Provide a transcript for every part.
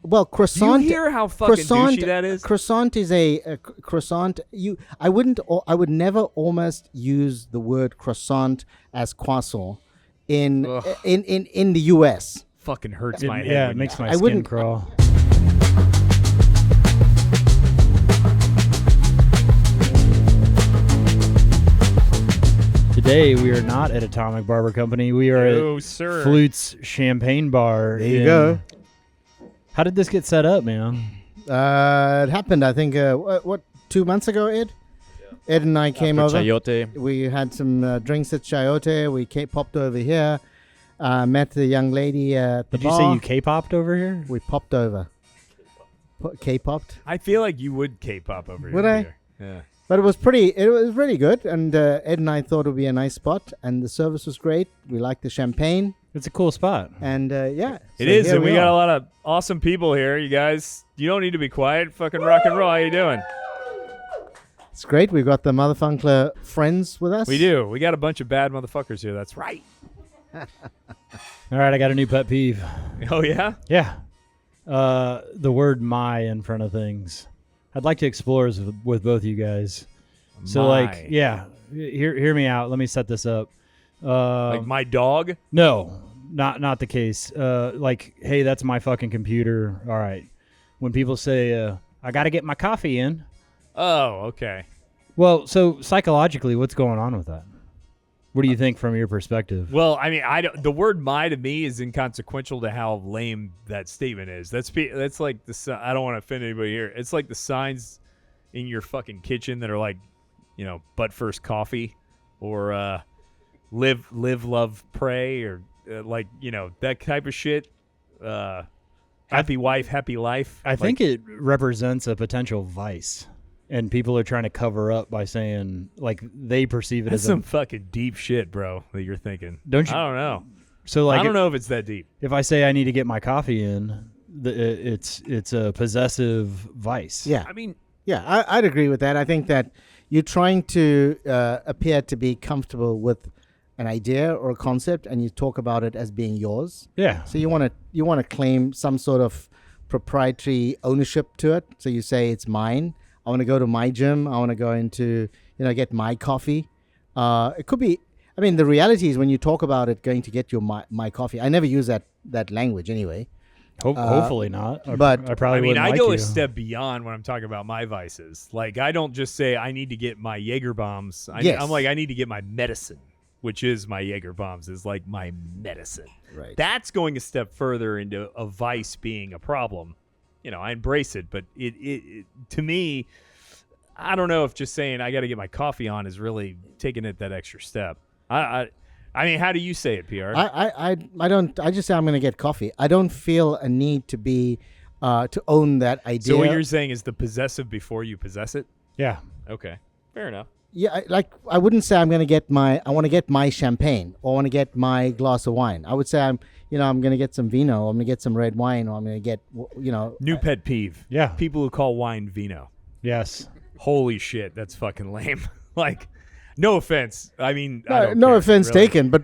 croissant. Do you hear how fucking douchey that is? Croissant is a croissant. I would never almost use the word croissant as croissant in the U.S. Fucking hurts my head. Yeah, it makes my skin crawl. Today we are not at Atomic Barber Company. We are at Flûtes Champagne Bar. There you go. How did this get set up, man? It happened, I think, 2 months ago, Ed? Yeah. Ed and I came over. Chayote. We had some drinks at Chayote. We popped over here. Met the young lady at the bar. Did you say you K-popped over here? We popped over. K-popped? I feel like you would K-pop over here. Would I? Yeah. But it was really good, and Ed and I thought it would be a nice spot, and the service was great. We liked the champagne. It's a cool spot. And yeah. It is, and we got a lot of awesome people here. You guys, you don't need to be quiet. Fucking rock and roll. How you doing? It's great. We've got the Motherfunkler friends with us. We do. We got a bunch of bad motherfuckers here. That's right. All right, I got a new pet peeve. Oh, yeah? Yeah. The word my in front of things. I'd like to explore this with both of you guys. So, hear me out. Let me set this up. Like my dog? No, not the case. Hey, that's my fucking computer. All right. When people say, I got to get my coffee in. Oh, okay. Well, so psychologically, what's going on with that? What do you think from your perspective? Well, I mean, the word "my" to me is inconsequential to how lame that statement is. That's like I don't want to offend anybody here. It's like the signs in your fucking kitchen that are like, butt first coffee, or live, love, pray, or that type of shit. Happy wife, happy life. I think it represents a potential vice. And people are trying to cover up by saying, they perceive it That's as some fucking deep shit, bro, that you're thinking. Don't you? I don't know. So, I don't know if it's that deep. If I say I need to get my coffee in, it's a possessive vice. Yeah. I mean, yeah, I'd agree with that. I think that you're trying to appear to be comfortable with an idea or a concept, and you talk about it as being yours. Yeah. So you want to claim some sort of proprietary ownership to it. So you say it's mine. I want to go to my gym. I want to go into, get my coffee. It could be, the reality is when you talk about it, going to get your my coffee. I never use that language anyway. Hopefully not. But I probably wouldn't I go you. a step beyond when I'm talking about my vices. Like, I don't just say I need to get my Jaeger bombs. I'm like, I need to get my medicine, which is my Jaeger bombs, is like my medicine. Right. That's going a step further into a vice being a problem. I embrace it, but it to me, I don't know if just saying I got to get my coffee on is really taking it that extra step. I mean, how do you say it, PR? I don't. I just say I'm going to get coffee. I don't feel a need to be to own that idea. So what you're saying is the possessive before you possess it? Yeah. Okay. Fair enough. Yeah, I wouldn't say I want to get my champagne or I want to get my glass of wine. I would say I'm going to get some vino, or I'm going to get some red wine, or I'm going to get, New pet peeve. Yeah. People who call wine vino. Yes. Holy shit, that's fucking lame. No offense. I mean, no offense really. taken, but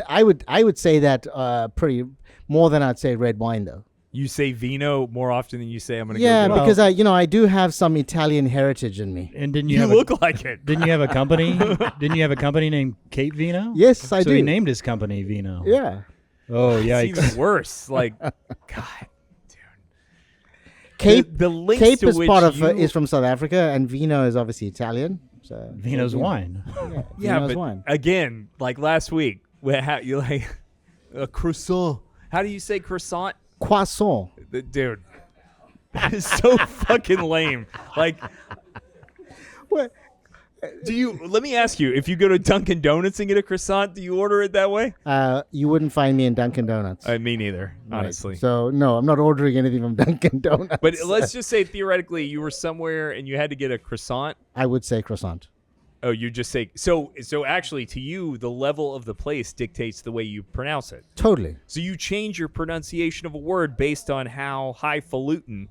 I would say that pretty more than I'd say red wine though. You say vino more often than you say I'm going to go get because I do have some Italian heritage in me. And didn't you look like it. Didn't you have a company? Didn't you have a company named Cape Vino? Yes, I do. So he named his company Vino. Yeah. Oh, yikes. It's even worse. God, dude. Cape the links Cape to is which part of you... is from South Africa, and vino is obviously Italian. So Vino's wine. Yeah, Vino's but wine. again, like last week, you like a croissant. How do you say croissant? Croissant. Dude, that is so fucking lame. Like, What? let me ask you, if you go to Dunkin' Donuts and get a croissant, do you order it that way? You wouldn't find me in Dunkin' Donuts. Me neither, honestly. Right. So, no, I'm not ordering anything from Dunkin' Donuts. But let's just say, theoretically, you were somewhere and you had to get a croissant. I would say croissant. Oh, you just say... So actually, to you, the level of the place dictates the way you pronounce it. Totally. So you change your pronunciation of a word based on how highfalutin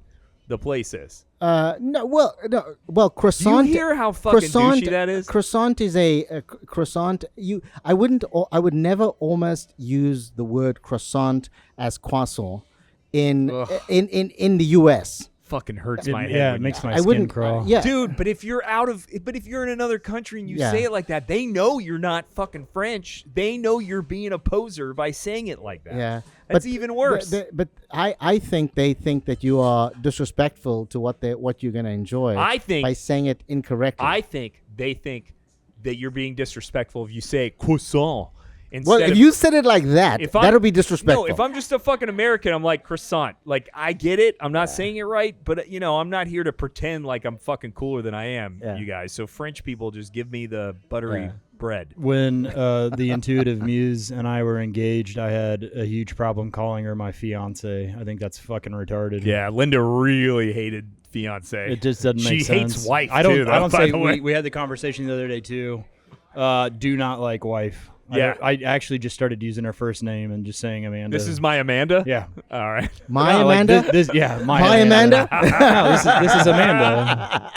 the place is. Well, croissant. Do you hear how fucking douchey that is? Croissant is a croissant. I would never almost use the word croissant as croissant in the U.S. Fucking hurts my head. Yeah, when it makes you- my I skin wouldn't. crawl. Yeah, Dude, but if you're in another country and you Yeah. say it like that, they know you're not fucking French. They know you're being a poser by saying it like that. yeah. That's even worse. But I think they think that you are disrespectful to what you're going to enjoy. I think- by saying it incorrectly. I think they think that you're being disrespectful if you say croissant instead well, if of you said it like that, if I'm- that'll be disrespectful. No, if I'm just a fucking American, I'm like croissant. Like I get it. I'm not saying it right, but I'm not here to pretend like I'm fucking cooler than I am, Yeah. you guys. So French people just give me the buttery bread. When the intuitive muse and I were engaged, I had a huge problem calling her my fiance. I think that's fucking retarded. Yeah, Linda really hated fiance. It just doesn't make She sense. hates wife. I don't. too, though, I don't by say the way. we had the conversation the other day too. Do not like wife. Yeah. I actually just started using her first name and just saying Amanda. This is my Amanda. Yeah. All right. my No, like Amanda. my Amanda? No, this is Amanda.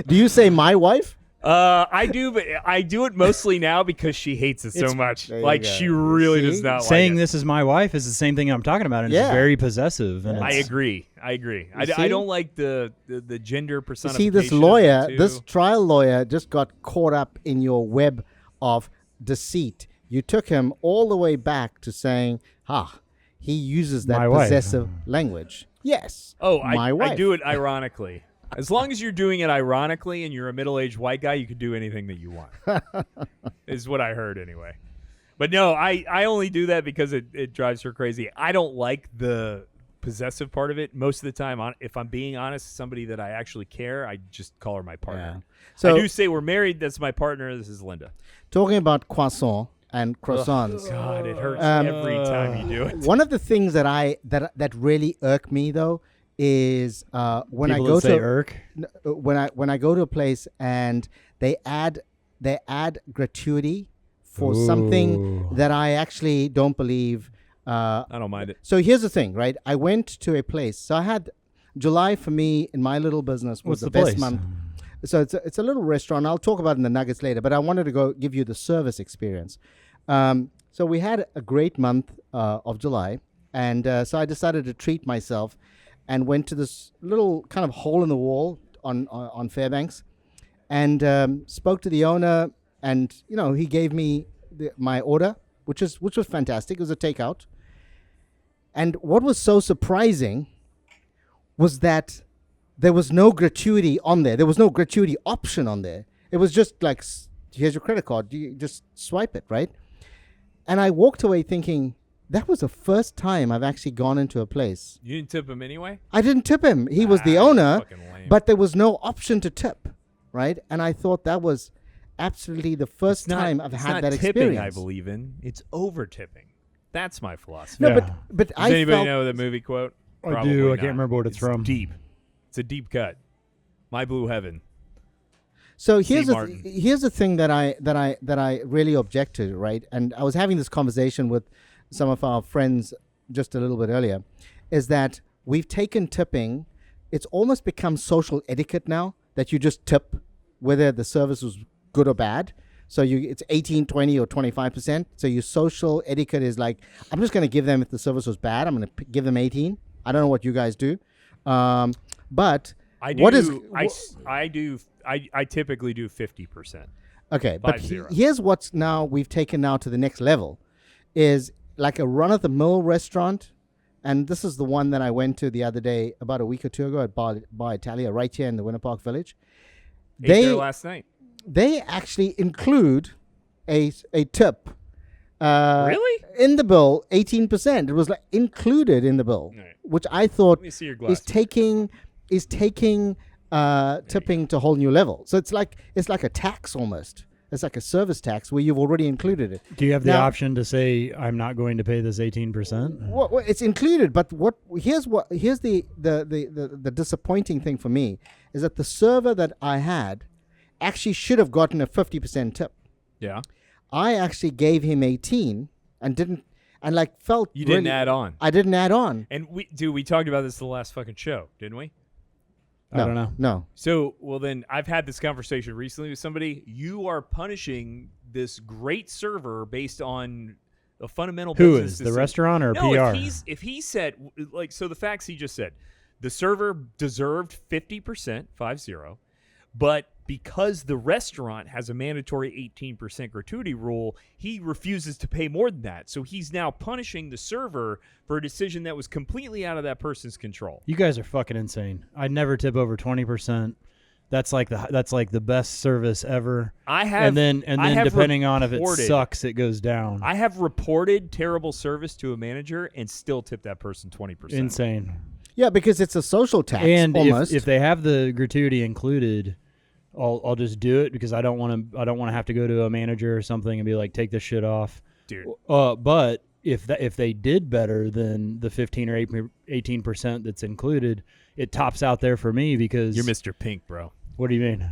Do you say my wife? I do, but I do it mostly now because she hates it so It's- much. There you Like go. she really See? does not Saying like it. this is my wife is the same thing I'm talking about, and Yeah. it's very possessive. And I it's- agree. I see? don't like the gender You personification. see, this of lawyer, it, this too. trial lawyer, just got caught up in your web of deceit. You took him all the way back to saying, he uses that My wife. possessive language. Yes. Oh, my wife. I do it ironically. As long as you're doing it ironically and you're a middle-aged white guy, you can do anything that you want. Is what I heard anyway. But no, I only do that because it drives her crazy. I don't like the possessive part of it. Most of the time, if I'm being honest, somebody that I actually care, I just call her my partner. Yeah. So I do say we're married. That's my partner. This is Linda. talking about croissant and croissants. God, it hurts every time you do it. One of the things that really irk me though is when People I go that say to irk. when I go to a place and they add gratuity for something Ooh. that I actually don't believe. I don't mind it. So here's the thing, right? I went to a place. So I had July for me in my little business was What's the the best place? month. So it's a little restaurant. I'll talk about it in the nuggets later, but I wanted to go give you the service experience. So we had a great month of July, and so I decided to treat myself and went to this little kind of hole in the wall on Fairbanks, and spoke to the owner, and he gave me my order, which was fantastic. It was a takeout, and what was so surprising was that there was no gratuity on there. There was no gratuity option on there. It was just like, here's your credit card. You just swipe it, right? And I walked away thinking, that was the first time I've actually gone into a place. You didn't tip him anyway? I didn't tip him. He was the Ah, owner, fucking lame. but there was no option to tip, right? And I thought that was absolutely the first time I've it's had not that tipping, experience. I believe in. It's over tipping. That's my philosophy. No, Yeah. but Does I anybody felt know the movie quote? I Probably do. I not. can't remember what it's from. Deep. It's a deep cut. My Blue Heaven. So Steve here's the thing that I really object to, right? And I was having this conversation with some of our friends just a little bit earlier, is that we've taken tipping. It's almost become social etiquette now that you just tip whether the service was good or bad. So it's 18, 20, or 25%. So your social etiquette is like, I'm just going to give them, if the service was bad, I'm going to give them 18. I don't know what you guys do. But I do. what is I typically do 50%. okay? But 50. here's what's now we've taken now to the next level, is like a run-of-the-mill restaurant, and this is the one that I went to the other day, about a week or two ago at Bar Italia, right here in the Winter Park Village. Ate there last night. They actually include a tip. Really? In the bill, 18%. It was like included in the bill, Right. which I thought Let me see your is glasses. taking tipping to a whole new level. So it's like a tax almost. It's like a service tax where you've already included it. Do you have the Now- option to say I'm not going to pay this 18%? Well, it's included, but here's the disappointing thing for me is that the server that I had actually should have gotten a 50% tip. Yeah. I actually gave him 18 and felt You didn't really- add on. I didn't add on. And we talked about this the last fucking show, didn't we? I don't know. No. So, well, then I've had this conversation recently with somebody. You are punishing this great server based on A fundamental Who business is the decision. restaurant or No, PR? if he said like so, the facts he just said, the server deserved 50%, 50, but because the restaurant has a mandatory 18% gratuity rule, he refuses to pay more than that. So he's now punishing the server for a decision that was completely out of that person's control. You guys are fucking insane. I never tip over 20%. That's like the best service ever. I have, and then depending on if it sucks, it goes down. I have reported terrible service to a manager and still tip that person 20%. Insane. Yeah, because it's a social tax. And almost. if they have the gratuity included, I'll just do it because I don't want to have to go to a manager or something and be like, take this shit off, dude. But if they did better than the 15 or 18% that's included, it tops out there for me because you're Mr. Pink, bro. What do you mean?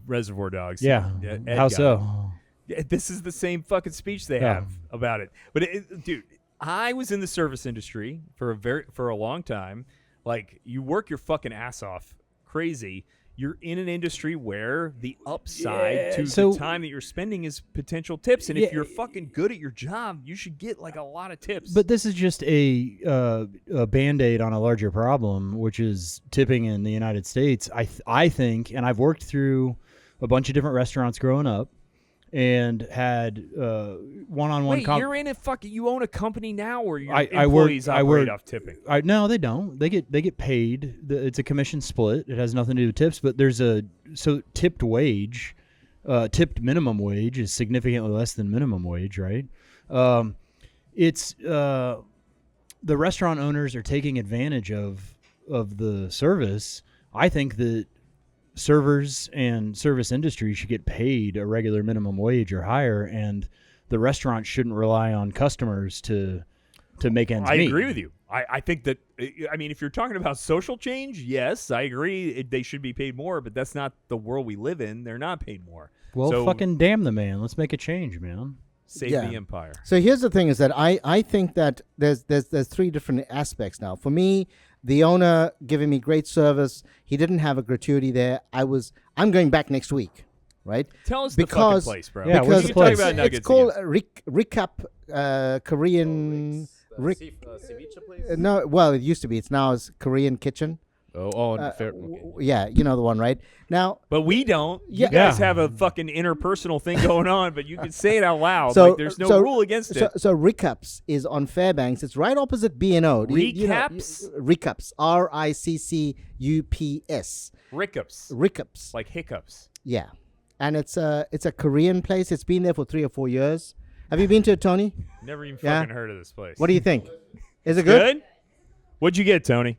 Reservoir Dogs. Yeah. How so? Yeah, this is the same fucking speech they have about it. But dude, I was in the service industry for a long time. Like, you work your fucking ass off, crazy. You're in an industry where the upside to the time that you're spending is potential tips. And if you're fucking good at your job, you should get like a lot of tips. But this is just a Band-Aid on a larger problem, which is tipping in the United States. I think, and I've worked through a bunch of different restaurants growing up and had one-on-one. Wait, you're in a fucking. You own a company now, or your employees operate off tipping? No, they don't. They get paid. It's a commission split. It has nothing to do with tips. But there's tipped wage, tipped minimum wage is significantly less than minimum wage, right? It's the restaurant owners are taking advantage of the service. I think that servers and service industry should get paid a regular minimum wage or higher, and the restaurant shouldn't rely on customers to make ends meet. I agree with you. I think that, I mean, if you're talking about social change, yes, I agree. They should be paid more, but that's not the world we live in. They're not paid more. Well, fucking damn the man. Let's make a change, man. Save the empire. So here's the thing: is that I think that there's three different aspects now. For me, the owner giving me great service, he didn't have a gratuity there. I'm going back next week, right? Tell us the fucking place, bro. Yeah, because what's the place? It's called Recap Korean. Ceviche place? No, well, it used to be. It's now a Korean kitchen. Fair. Okay. Yeah, you know the one, right? Now, but we don't. Yeah. You guys have a fucking interpersonal thing going on, but you can say it out loud. So like, there's no rule against it. So Recaps is on Fairbanks. It's right opposite B&O. Recaps? Recaps. RICCUPS. Riccups. Like hiccups. Yeah, and it's a Korean place. It's been there for 3 or 4 years. Have you been to it, Tony? Never even fucking heard of this place. What do you think? Is it good? What'd you get, Tony?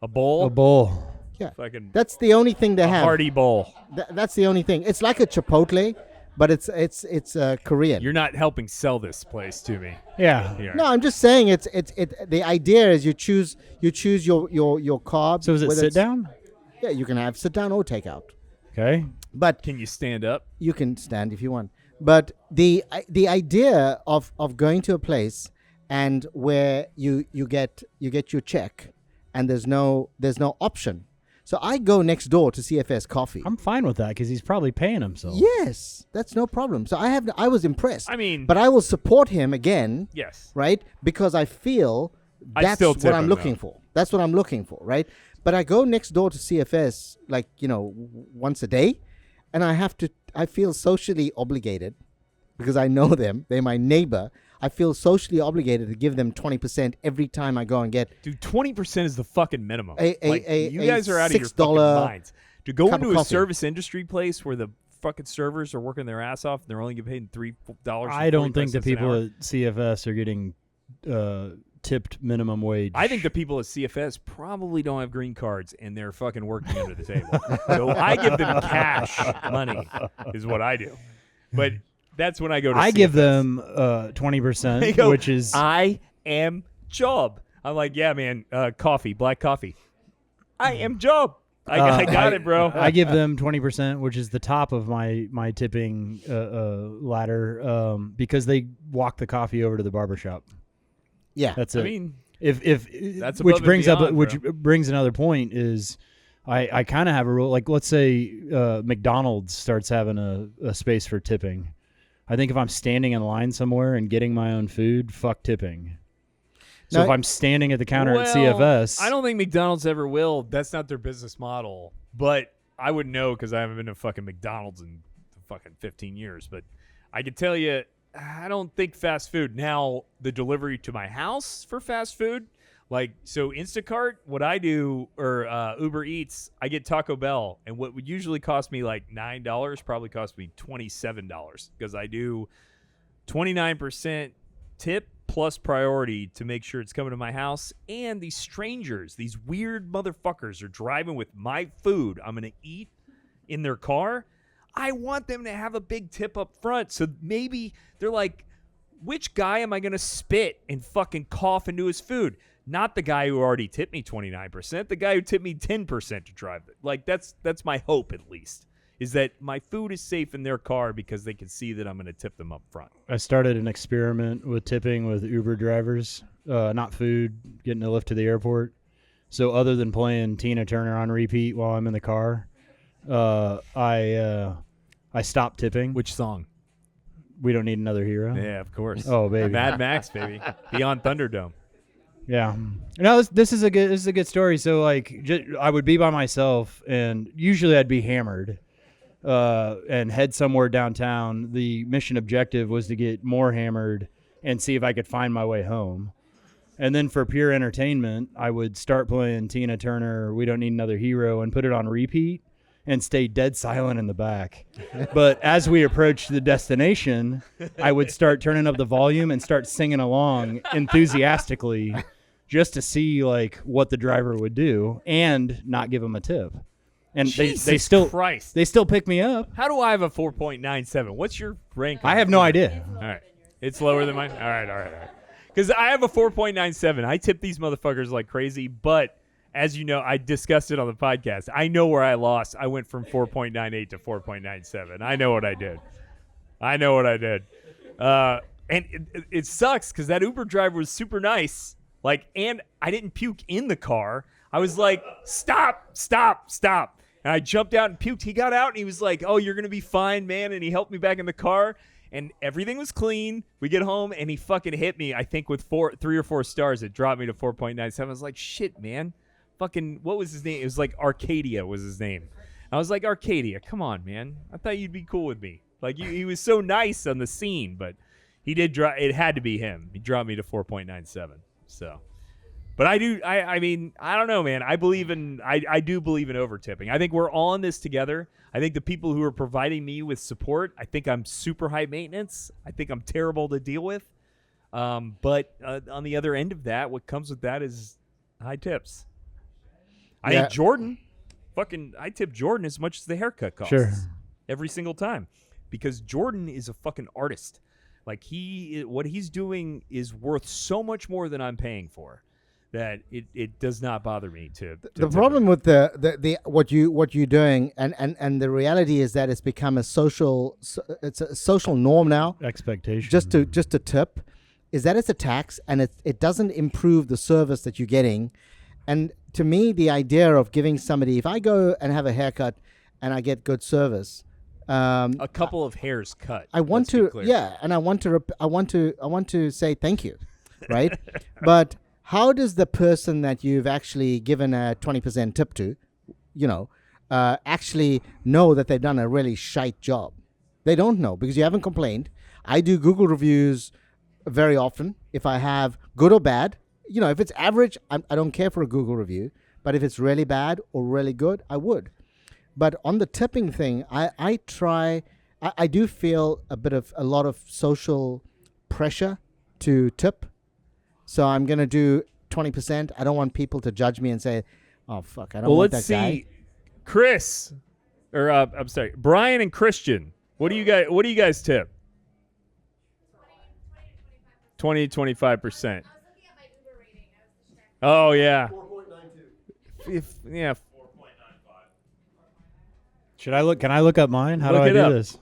A bowl? A bowl. Yeah. Fucking That's the only thing they have. hearty bowl. That's the only thing. It's like a Chipotle, but it's Korean. You're not helping sell this place to me. Yeah. Here. No, I'm just saying it's the idea is you choose your carbs. So is it sit down? Yeah, you can have sit down or takeout. Okay. But Can you stand up? you can stand if you want. But the idea of going to a place and where you get your check and there's no option. So I go next door to CFS Coffee. I'm fine with that because he's probably paying himself. Yes, that's no problem. So I was impressed. I mean, but I will support him again. Yes. Right? Because I feel I that's still what tip I'm him, looking though. for. That's what I'm looking for, right? But I go next door to CFS like, once a day, and I feel socially obligated because I know them. They're my neighbor. I feel socially obligated to give them 20% every time I go and get. Dude, 20% is the fucking minimum. You You guys are out of your fucking minds. To go cup into of a coffee. service industry place where the fucking servers are working their ass off and they're only getting paid $3. I don't think the people at CFS are getting tipped minimum wage. I think the people at CFS probably don't have green cards and they're fucking working under the table. So I give them cash money is what I do. But that's when I go to I CFS. give them 20%, which is I am job. I'm like, yeah, man, coffee, black coffee. I am job. I got it, bro. I give them 20%, which is the top of my tipping ladder, because they walk the coffee over to the barbershop. Yeah. That's it. I mean, if that's which above and brings beyond, up which bro. brings another point is I kind of have a rule, like let's say McDonald's starts having a space for tipping. I think if I'm standing in line somewhere and getting my own food, fuck tipping. So Now, if I'm standing at the counter at Well, CFS, I don't think McDonald's ever will. That's not their business model. But I would know because I haven't been to fucking McDonald's in fucking 15 years. But I can tell you, I don't think fast food. Now, the delivery to my house for fast food, like, so Instacart, what I do, or Uber Eats, I get Taco Bell. And what would usually cost me like $9 probably cost me $27 because I do 29% tip plus priority to make sure it's coming to my house. And these strangers, these weird motherfuckers are driving with my food I'm going to eat in their car. I want them to have a big tip up front. So maybe they're like, which guy am I going to spit and fucking cough into his food? Not the guy who already tipped me 29%, the guy who tipped me 10% to drive it. Like, that's my hope, at least, is that my food is safe in their car because they can see that I'm going to tip them up front. I started an experiment with tipping with Uber drivers, not food, getting a lift to the airport. So other than playing Tina Turner on repeat while I'm in the car, I stopped tipping. Which song? We Don't Need Another Hero. Yeah, of course. Oh, baby. Mad Max, baby. Beyond Thunderdome. Yeah. No, this is a good story. So like, I would be by myself, and usually I'd be hammered, and head somewhere downtown. The mission objective was to get more hammered and see if I could find my way home. And then for pure entertainment, I would start playing Tina Turner, We Don't Need Another Hero, and put it on repeat and stay dead silent in the back. But as we approached the destination, I would start turning up the volume and start singing along enthusiastically just to see like what the driver would do and not give him a tip. And they still Christ. they still pick me up. How do I have a 4.97? What's your rank? I have no idea. All right. It's lower than mine? All right. Because I have a 4.97. I tip these motherfuckers like crazy, but as you know, I discussed it on the podcast. I know where I lost. I went from 4.98 to 4.97. I know what I did. And it sucks because that Uber driver was super nice. Like, and I didn't puke in the car. I was like, stop. And I jumped out and puked. He got out and he was like, oh, you're going to be fine, man. And he helped me back in the car. And everything was clean. We get home and he fucking hit me, I think, with 3 or 4 stars. It dropped me to 4.97. I was like, shit, man. Fucking, what was his name? It was like Arcadia was his name. I was like, Arcadia, come on, man. I thought you'd be cool with me. Like, he was so nice on the scene, but he did drop. It had to be him. He dropped me to 4.97. So, but I mean, I don't know, man. I do believe in over tipping. I think we're all in this together. I think the people who are providing me with support, I think I'm super high maintenance. I think I'm terrible to deal with. But on the other end of that, what comes with that is high tips. I think Jordan, I tip Jordan as much as the haircut costs. Sure. Every single time. Because Jordan is a fucking artist. Like, what he's doing is worth so much more than I'm paying for that it does not bother me to the problem with the what you're doing and the reality is that it's become a social norm now. Expectation. Just to tip is that it's a tax and it doesn't improve the service that you're getting. And to me, the idea of giving somebody, if I go and have a haircut and I get good service, a couple of hairs cut. I want to, and I want to say thank you, right? But how does the person that you've actually given a 20% tip to, actually know that they've done a really shite job? They don't know because you haven't complained. I do Google reviews very often. If I have good or bad, if it's average, I don't care for a Google review. But if it's really bad or really good, I would. But on the tipping thing, I do feel a lot of social pressure to tip. So I'm going to do 20%. I don't want people to judge me and say, oh, fuck, I don't want that guy. Let's see. Chris, or I'm sorry, Brian and Christian, what do you guys tip? 20 to 25%. Oh, yeah. 4.92. Yeah. 4.95. Can I look up mine? How do I do this?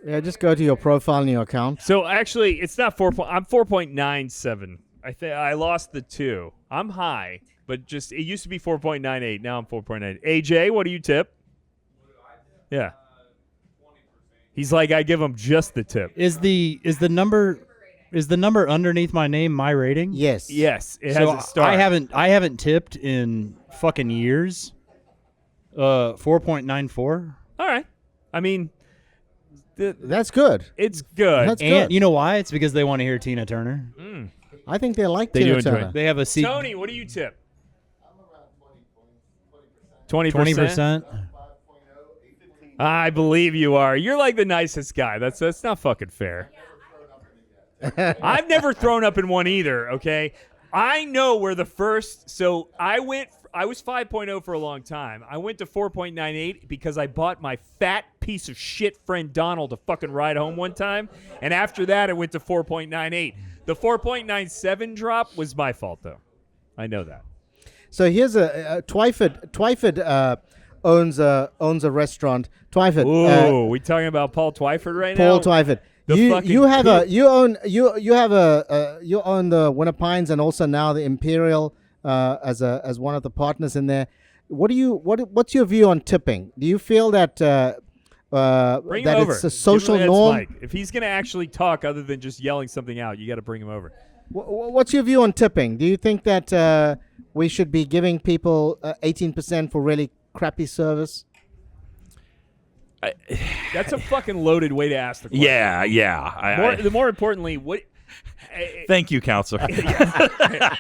Yeah, just go to your profile in your account. So actually, it's not 4. I'm 4.97. I lost the 2. I'm high, but it used to be 4.98. Now I'm 4.9. AJ, what do you tip? Yeah. He's like, I give him just the tip. Is the number underneath my name my rating? Yes. Yes, it So has a star. I haven't tipped in fucking years. 4.94. All right. I mean, That's good. it's good. That's And good. you know why? It's because they want to hear Tina Turner. I think they like They Tina do enjoy Turner. it. They have a seat. Tony, what do you tip? 20%. 20%. I believe you are. You're like the nicest guy. That's not fucking fair. I've never thrown up in one either, okay? I know where the first, so I was 5.0 for a long time. I went to 4.98 because I bought my fat piece of shit friend Donald to fucking ride home one time. And after that, I went to 4.98. The 4.97 drop was my fault, though. I know that. So here's Twyford owns a restaurant. Twyford. Ooh, we talking about Paul Twyford right Paul now? Twyford. The You fucking you have a cook. you own you have a you own the Winter Pines and also now the Imperial as one of the partners in there. What's your view on tipping? Do you feel that Bring him that over. it's a social Give him norm? Mike. If he's going to actually talk other than just yelling something out, you got to bring him over. What's your view on tipping? Do you think that we should be giving people 18% for really crappy service? That's a fucking loaded way to ask the question. Yeah. More importantly, what? Thank you, counselor.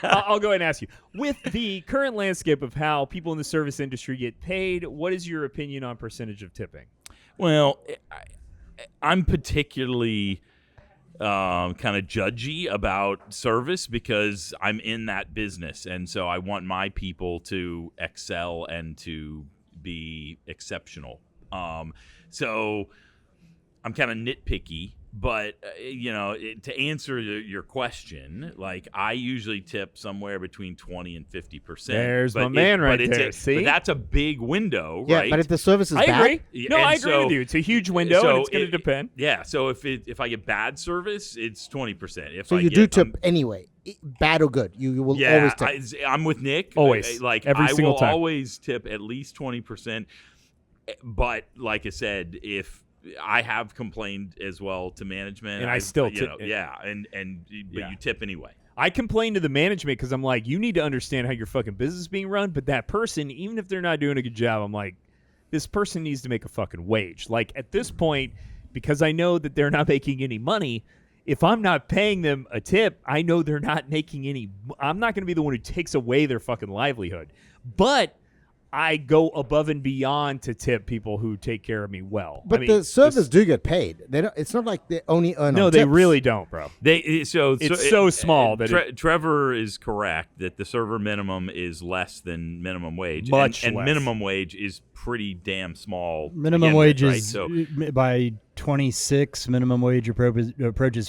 I'll go ahead and ask you. With the current landscape of how people in the service industry get paid, what is your opinion on percentage of tipping? Well, I'm particularly kind of judgy about service because I'm in that business, and so I want my people to excel and to be exceptional. So I'm kind of nitpicky, but to answer your question, like I usually tip somewhere between 20 and 50%. There's my man right there. See? But that's a big window, Yeah, right? but if the service is I bad, agree. No, And I agree so- with you. It's a huge window, so and it's going to depend. Yeah, so if I get bad service, it's 20%. If so I you get, do tip anyway, bad or good. You will Yeah, always tip. I'm with Nick. Always. Like Every I single will time. always tip at least 20%. But like I said, if I have complained as well to management, And I still tip. but Yeah. you tip anyway. I complain to the management because I'm like, you need to understand how your fucking business is being run. But that person, even if they're not doing a good job, I'm like, this person needs to make a fucking wage. Like at this point, because I know that they're not making any money, if I'm not paying them a tip, I know they're not making any. I'm not going to be the one who takes away their fucking livelihood. But I go above and beyond to tip people who take care of me well. But I mean, the servers do get paid. They don't. It's not like they only earn. No, on they tips. really don't, bro. It's so small that Trevor is correct that the server minimum is less than minimum wage. Much and less. minimum wage is pretty damn small. to Minimum begin wage with, right? is So by 26. Minimum wage approaches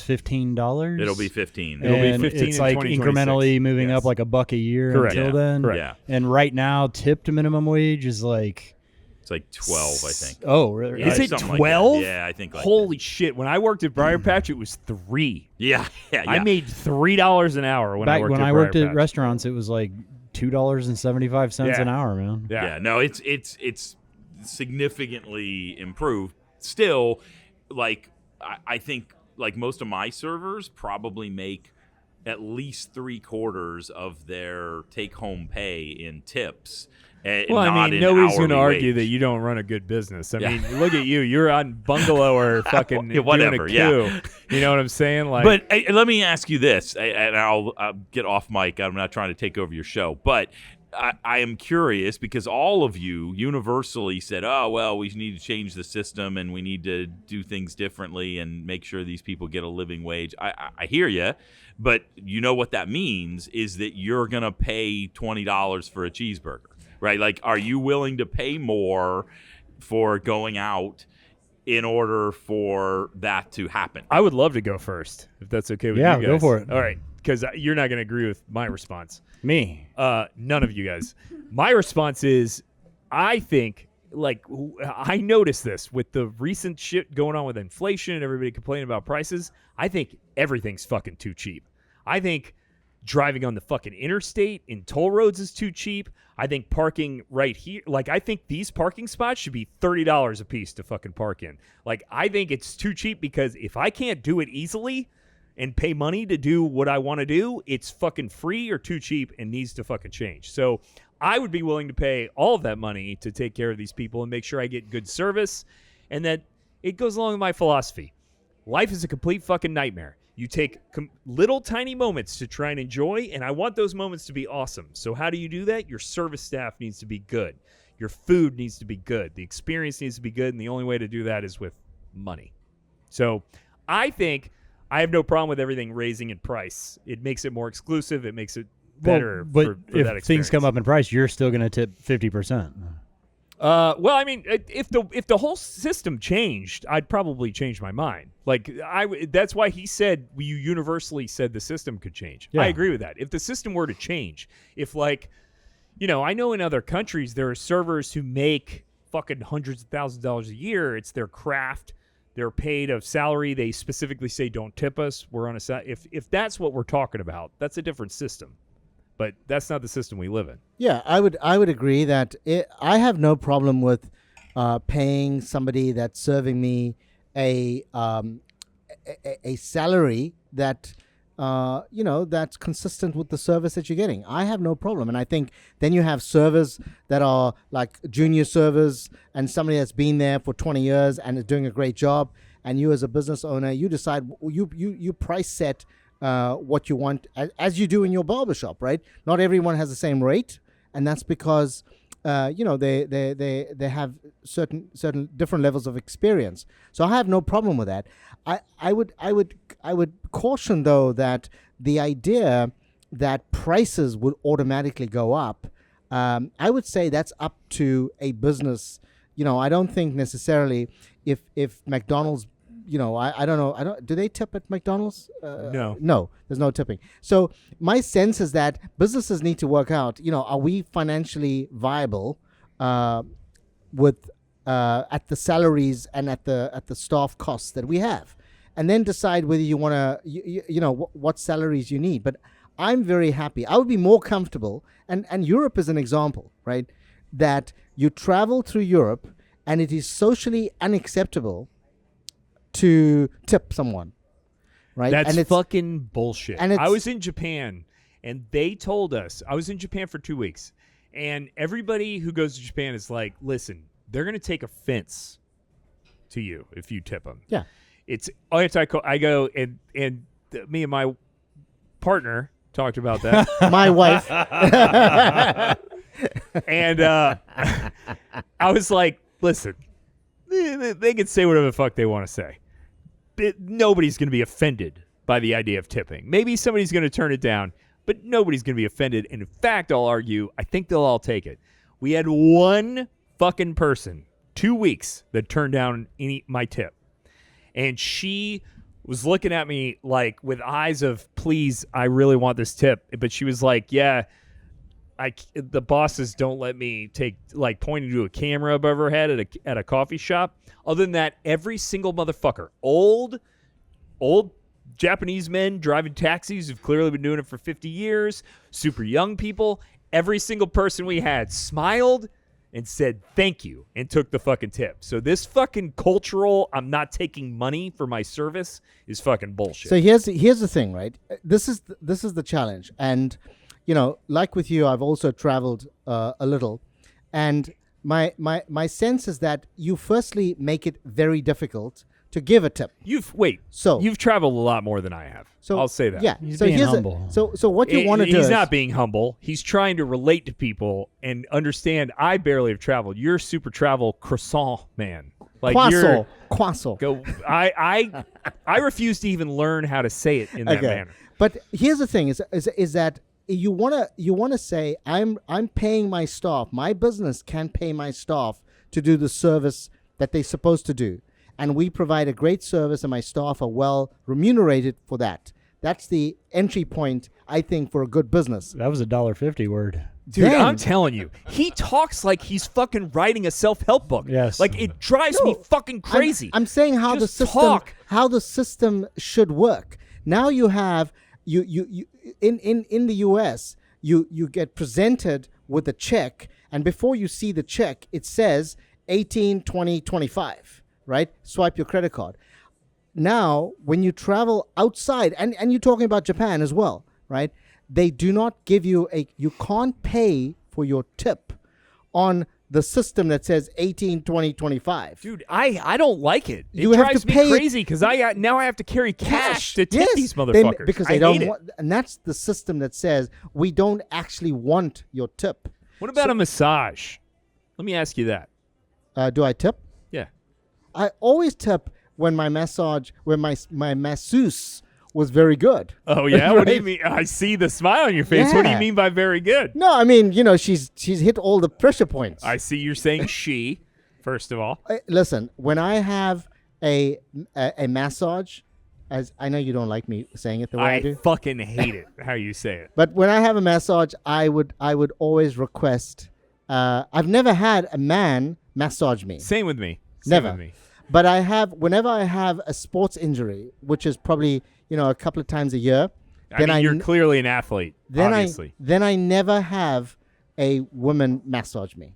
$15. it'll be 15. It'll be And 15 It's in like 2026. incrementally moving Yes. up like a buck a year Correct. until Yeah. then. Correct. Yeah, And right now, tipped minimum wage is like it's like 12, I think. Oh, really? Is it Something like that. 12? Yeah, I think. Like Holy shit! When I worked at Briar Patch, it was 3. that. Yeah. I made $3 an hour when I Back worked when at I Briar worked at Patch. restaurants, it was like $2.75 Yeah. an hour, man. Yeah. No, it's significantly improved. Still, like I think like most of my servers probably make at least 3/4 of their take-home pay in tips. Well, not I mean, in nobody's going to hourly argue wage. that you don't run a good business. I Yeah. mean, look at you. You're on bungalow or fucking Yeah, whatever, doing a coup. yeah. You know what I'm saying? Like, But let me ask you this, and I'll get off mic. I'm not trying to take over your show, but I am curious because all of you universally said, oh, well, we need to change the system and we need to do things differently and make sure these people get a living wage. I hear you, but you know what that means is that you're going to pay $20 for a cheeseburger, right? Like, are you willing to pay more for going out in order for that to happen? I would love to go first, if that's okay with Yeah, you guys. go for it. All right, because you're not going to agree with my response. Me. None of you guys. My response is, I think, like, I noticed this with the recent shit going on with inflation and everybody complaining about prices. I think everything's fucking too cheap. I think driving on the fucking interstate in toll roads is too cheap. I think parking right here, like I think these parking spots should be $30 a piece to fucking park in. Like I think it's too cheap because if I can't do it easily and pay money to do what I want to do, it's fucking free or too cheap and needs to fucking change. So I would be willing to pay all of that money to take care of these people and make sure I get good service, and that it goes along with my philosophy. Life is a complete fucking nightmare. You take little tiny moments to try and enjoy, and I want those moments to be awesome. So how do you do that? Your service staff needs to be good. Your food needs to be good. The experience needs to be good, and the only way to do that is with money. So I think I have no problem with everything raising in price. It makes it more exclusive. It makes it better but for if that experience. things come up in price, you're still going to tip 50%. Well, I mean, if the whole system changed, I'd probably change my mind. Like that's why he said you universally said the system could change. Yeah. I agree with that. If the system were to change, if like, I know in other countries there are servers who make fucking hundreds of thousands of dollars a year. It's their craft. They're paid a salary. They specifically say don't tip us. We're on a if that's what we're talking about, that's a different system. But that's not the system we live in. Yeah, I would agree that I have no problem with paying somebody that's serving me a salary that that's consistent with the service that you're getting. I have no problem, and I think then you have servers that are like junior servers and somebody that's been there for 20 years and is doing a great job. And you, as a business owner, you decide you price set what you want, as you do in your barbershop, right? Not everyone has the same rate, and that's because they have certain different levels of experience. So I have no problem with that. I would caution though that the idea that prices would automatically go up, I would say that's up to a business. I don't think necessarily if McDonald's, I don't know. Do they tip at McDonald's? No, there's no tipping. So my sense is that businesses need to work out, are we financially viable with at the salaries and at the staff costs that we have, and then decide whether you want to, what salaries you need. But I'm very happy. I would be more comfortable, and Europe is an example, right? That you travel through Europe and it is socially unacceptable to tip someone, right? That's and it's fucking bullshit. and I was in Japan, and they told us, I was in Japan for 2 weeks, and everybody who goes to Japan is like, listen, they're going to take offense to you if you tip them. Yeah. It's, I go, and me and my partner talked about that. my wife. And I was like, listen, they can say whatever the fuck they want to say. Nobody's going to be offended by the idea of tipping. Maybe somebody's going to turn it down, but nobody's going to be offended. And in fact, I'll argue, I think they'll all take it. We had one fucking person, 2 weeks, that turned down my tip. And she was looking at me like with eyes of, please, I really want this tip. But she was like, yeah, the bosses don't let me take, like, pointing to a camera above her head at a coffee shop. Other than that, every single motherfucker, old Japanese men driving taxis who've clearly been doing it for 50 years, super young people, every single person we had smiled and said thank you and took the fucking tip. So this fucking cultural, I'm not taking money for my service, is fucking bullshit. So here's the thing, right? This is the challenge. And like with you, I've also traveled a little, and my sense is that you firstly make it very difficult to give a tip. You've traveled a lot more than I have. So I'll say that. Yeah. He's so being here's humble. So what you want to do? He's not being humble. He's trying to relate to people and understand. I barely have traveled. You're a super travel croissant man. Like croissant. Go. I refuse to even learn how to say it in that manner. But here's the thing: is that you wanna say I'm paying my staff. My business can pay my staff to do the service that they're supposed to do, and we provide a great service, and my staff are well remunerated for that. That's the entry point, I think, for a good business. That was a $1.50 word. Dude, I'm telling you, he talks like he's fucking writing a self-help book. Yes. Like, it drives me fucking crazy. I'm saying how Just the system should work. Now you have in the US, you get presented with a check, and before you see the check, it says 18, 20, 25, right? Swipe your credit card. Now, when you travel outside, and you're talking about Japan as well, right? They do not give you you can't pay for your tip on the system that says 18, 20, 25. Dude, I don't like it. It You have drives to me pay crazy because now I have to carry cash to tip these motherfuckers. Because I they don't hate it. want, and that's the system that says we don't actually want your tip. What about a massage? Let me ask you that. Do I tip? Yeah. I always tip when my masseuse was very good. Oh yeah. What do you Right? mean? I see the smile on your face. What do you Yeah. mean by very good? No, I mean, she's hit all the pressure points. I see you're saying she. First of all, Listen, when I have a massage, as I know you don't like me saying it the way I do, fucking hate it how you say it. but when I have a massage, I would always request. I've never had a man massage me. Same with me. Same Never. with me. But whenever I have a sports injury, which is probably a couple of times a year, I mean, you're clearly an athlete. Obviously. then I never have a woman massage me.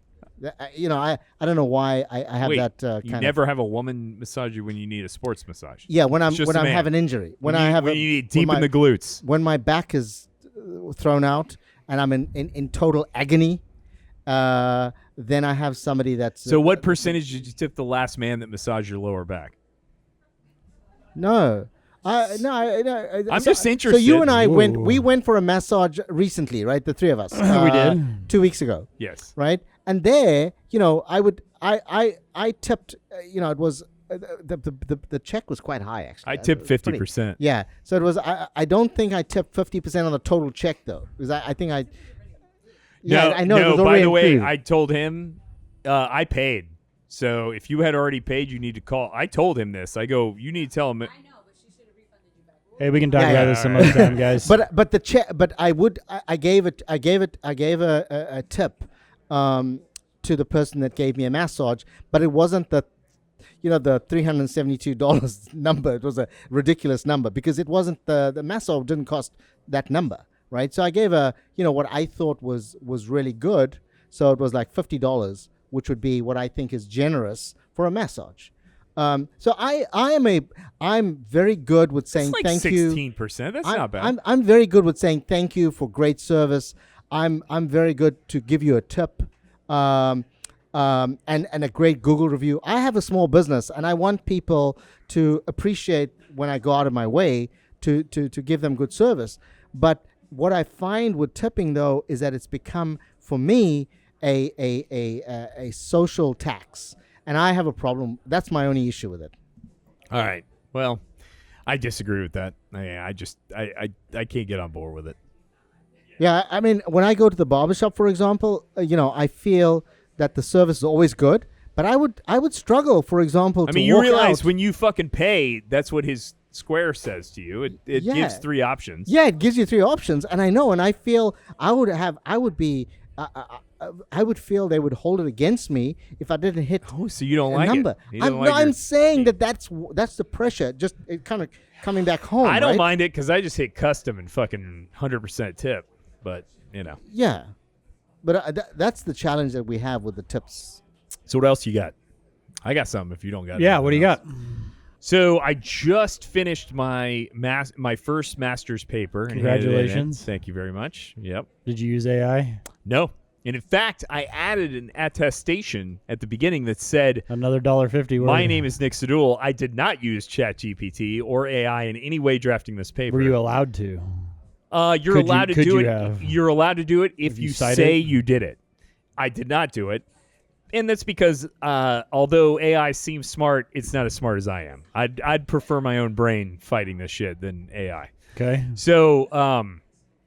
I don't know why I have Wait, that you kind never have a woman massage you when you need a sports massage. Yeah, when I'm It's just a man. have an injury, when you you need deep in the glutes. when my back is thrown out and I'm in total agony, then I have somebody that's So what percentage did you tip the last man that massaged your lower back? No. I'm so, just So interested. you and I Ooh. we went for a massage recently, right? The three of us. We did. 2 weeks ago, Yes. right? And there, I tipped. It was the check was quite high actually. I tipped It was pretty- 50%. Yeah. So it was. I don't think I tipped 50% on the total check though, because I think I. Yeah, I know. It No, was by already the way, included. I told him I paid. So if you had already paid, you need to call. I told him this. I go, you need to tell him. Hey, we can talk Yeah, about yeah, this some other time, guys. But the check. But I gave a tip to the person that gave me a massage, but it wasn't the $372 number. It was a ridiculous number because it wasn't the massage didn't cost that number, right? So I gave what I thought was really good. So it was like $50, which would be what I think is generous for a massage. So I'm very good with saying It's like thank you. 16%. That's not bad. I'm very good with saying thank you for great service. I'm very good to give you a tip, and a great Google review. I have a small business, and I want people to appreciate when I go out of my way to give them good service. But what I find with tipping though is that it's become for me a social tax. And I have a problem. That's my only issue with it. All right. Well, I disagree with that. I can't get on board with it. Yeah, I mean, when I go to the barbershop, for example, I feel that the service is always good. But I would struggle, for example, I to mean, you walk realize out. when you fucking pay, that's what his square says to you. It Yeah. gives three options. Yeah, it gives you three options, and I know, and I feel I would feel they would hold it against me if I didn't hit Oh, so you don't a like number. it? You don't I'm your- saying that's the pressure. Just it kind of coming back home. I don't right? mind it because I just hit custom and fucking 100% tip. But Yeah, but that's the challenge that we have with the tips. So what else you got? I got something. If you don't got, yeah, what do you anything got? else. So I just finished my first master's paper. and handed it in. Congratulations. Thank you very much. Yep. Did you use AI? No. And in fact, I added an attestation at the beginning that said, Another $1.50. my name is Nick Sedul. I did not use ChatGPT or AI in any way drafting this paper. Were you allowed to? You're Could you- allowed to could do you it. have? You're allowed to do it if If you you cite say it? you did it. I did not do it. And that's because although AI seems smart, it's not as smart as I am. I'd prefer my own brain fighting this shit than AI. Okay. So,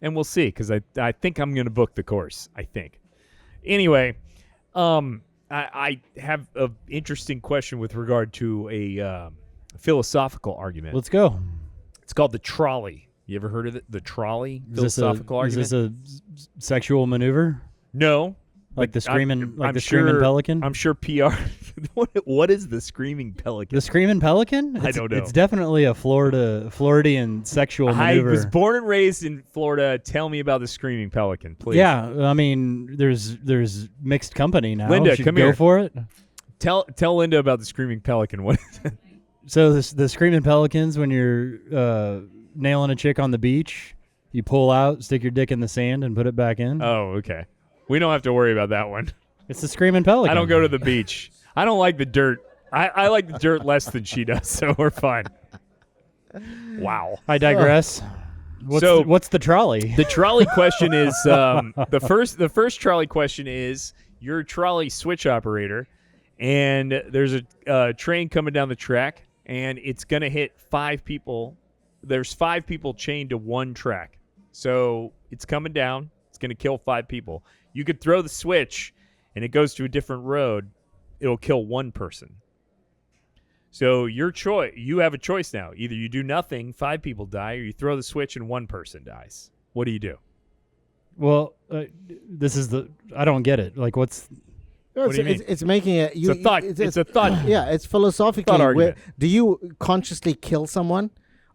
and we'll see, because I think I'm going to book the course, I think. Anyway, I have an interesting question with regard to a philosophical argument. Let's go. It's called the trolley. You ever heard of it? The trolley Is this philosophical argument? Is this a sexual maneuver? No, Like the screaming, I'm the sure, screaming pelican. I'm sure PR. What is the screaming pelican? The screaming pelican? I don't know. It's definitely a Floridian sexual maneuver. I was born and raised in Florida. Tell me about the screaming pelican, please. Yeah, I mean, there's mixed company now. Linda, Should come go here. for it. Tell Linda about the screaming pelican. What is it? So the screaming pelicans, when you're nailing a chick on the beach, you pull out, stick your dick in the sand, and put it back in. Oh, okay. We don't have to worry about that one. It's the screaming pelican. I don't go to the beach. I don't like the dirt. I like the dirt less than she does, so we're fine. Wow. I digress. What's the trolley? The trolley question is the first trolley question is you're a trolley switch operator, and there's a train coming down the track, and it's gonna hit 5 people. There's 5 people chained to one track, so it's coming down. It's gonna kill 5 people. You could throw the switch, and it goes to a different road. It'll kill 1 person. So you have a choice now. Either you do nothing, 5 people die, or you throw the switch and 1 person dies. What do you do? Well, I don't get it. Like, what's... What do you mean? It's making it... It's a thought. It's a thought. Yeah, it's philosophically... Thought argument. Do you consciously kill someone?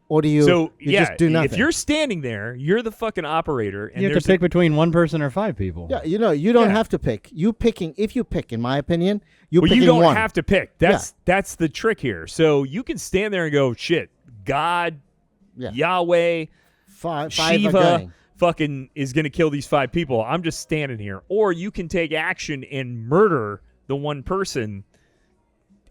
Or do you, just do nothing? If you're standing there, you're the fucking operator. And you have to pick between 1 person or 5 people. Yeah, you don't have to pick. If you pick, in my opinion, you don't one. have to pick. That's the trick here. So you can stand there and go, shit, God, Yahweh, Shiva fucking is going to kill these 5 people. I'm just standing here. Or you can take action and murder the 1 person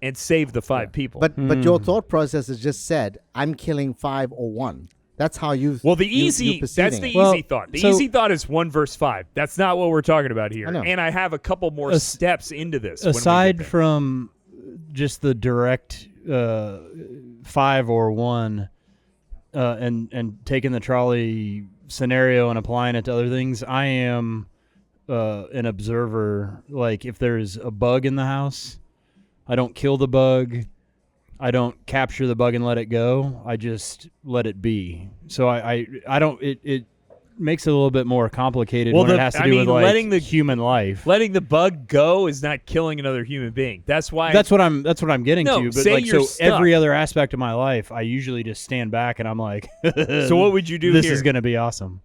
and save the 5 people. But your thought process is just said, I'm killing 5 or 1. That's how you. Well, the easy thought. The easy thought is 1 versus 5. That's not what we're talking about here. And I have a couple more steps into this. Aside from just the direct 5 or 1, and taking the trolley scenario and applying it to other things, I am an observer. Like, if there's a bug in the house, I don't kill the bug. I don't capture the bug and let it go. I just let it be. So I don't. It makes it a little bit more complicated when it has to do with letting the human life. Letting the bug go is not killing another human being. That's why. That's what I'm getting to. But say you're stuck. Every other aspect of my life, I usually just stand back and I'm like, so what would you do? This here? is going to be awesome.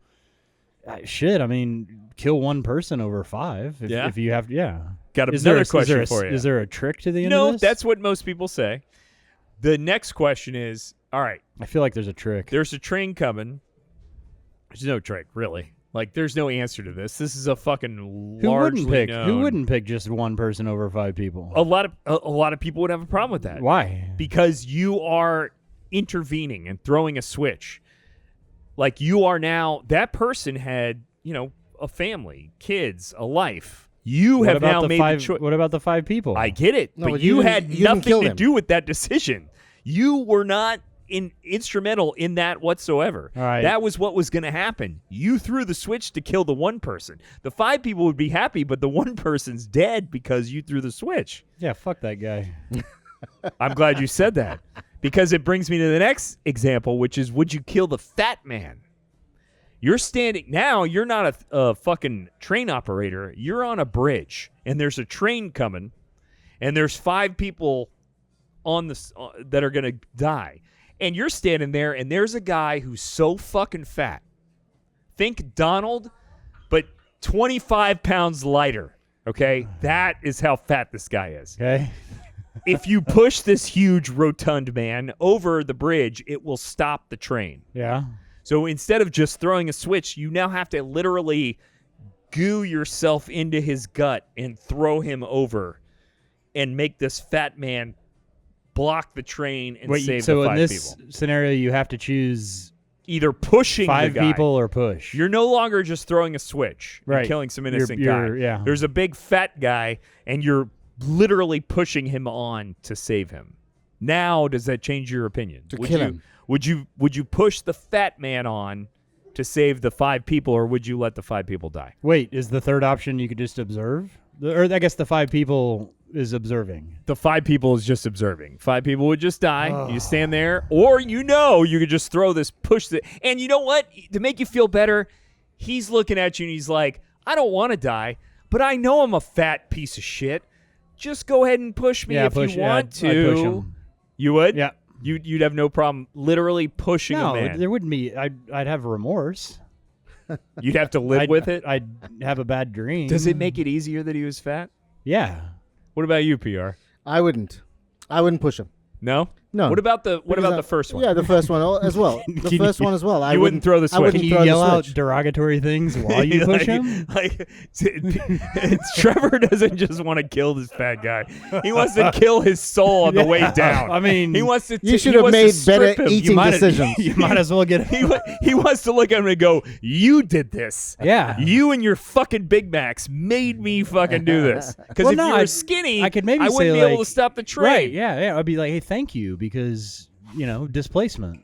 Shit. I mean, kill 1 person over 5. If you have, Got another question for you. Is there a trick to the end of this? No, that's what most people say. The next question is, all right. I feel like there's a trick. There's a train coming. There's no trick, really. Like, there's no answer to this. This is a fucking Who wouldn't pick just 1 person over 5 people? A lot of people would have a problem with that. Why? Because you are intervening and throwing a switch. Like, you are now, that person had, a family, kids, a life. You have now made the choice. What about the 5 people? I get it, but you had nothing to do with that decision. You were not instrumental in that whatsoever. All right. That was what was going to happen. You threw the switch to kill the 1 person. The 5 people would be happy, but the 1 person's dead because you threw the switch. Yeah, fuck that guy. I'm glad you said that, because it brings me to the next example, which is, would you kill the fat man? You're standing now. You're not a fucking train operator. You're on a bridge, and there's a train coming, and there's 5 people on that are gonna die, and you're standing there, and there's a guy who's so fucking fat. Think Donald, but 25 pounds lighter. Okay, that is how fat this guy is. Okay. If you push this huge rotund man over the bridge, it will stop the train. Yeah. So instead of just throwing a switch, you now have to literally goo yourself into his gut and throw him over and make this fat man block the train and save the 5 people. So in this scenario, you have to choose either pushing 5 the guy. people or push. You're no longer just throwing a switch and killing some innocent guy. Yeah. There's a big fat guy, and you're literally pushing him on to save him. Now, does that change your opinion? Kill him. Would you push the fat man on to save the 5 people, or would you let the 5 people die? Wait, is the third option you could just observe? Or I guess the 5 people is observing. The 5 people is just observing. 5 people would just die. Oh. You stand there, or you could just throw this, push it. And you know what? To make you feel better, he's looking at you and he's like, I don't want to die, but I know I'm a fat piece of shit. Just go ahead and push me if you want to. I'd push him. You would? Yeah. You'd have no problem literally pushing a man. No, there wouldn't be. I'd have remorse. You'd have to live with it? I'd have a bad dream. Does it make it easier that he was fat? Yeah. What about you, PR? I wouldn't push him. No? No. What about the first one? Yeah, the first one as well. The first one as well. I wouldn't throw the switch. I wouldn't Can you throw yell the out switch. derogatory things while you push him? Trevor doesn't just want to kill this fat guy. He wants to kill his soul on the way down. I mean, he wants to. You should have made better eating decisions. You might as well get. He wants to look at him and go, "You did this. Yeah. You and your fucking Big Macs made me fucking do this. Because Well, if no, you were skinny, I could maybe I say, wouldn't be able like- to stop the train." Right? Yeah. I'd be like, hey, thank you, because displacement.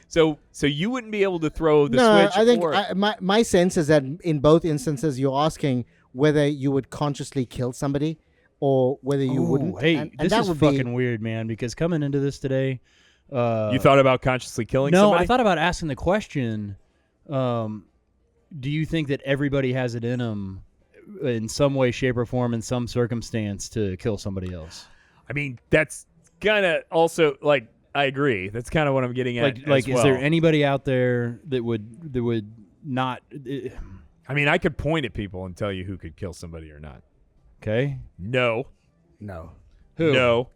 So you wouldn't be able to throw the No, switch. I think or, my sense is that in both instances, you're asking whether you would consciously kill somebody or whether you wouldn't. Hey, and this that is would fucking weird, man. Because coming into this today, you thought about consciously killing no, somebody? I thought about asking the question. Do you think that everybody has it in them, in some way, shape, or form, in some circumstance, to kill somebody else? I mean, that's kind of also like I agree. That's kind of what I'm getting at. Like, as well. is there anybody out there that would not? I mean, I could point at people and tell you who could kill somebody or not. Okay. No. No. Who? No.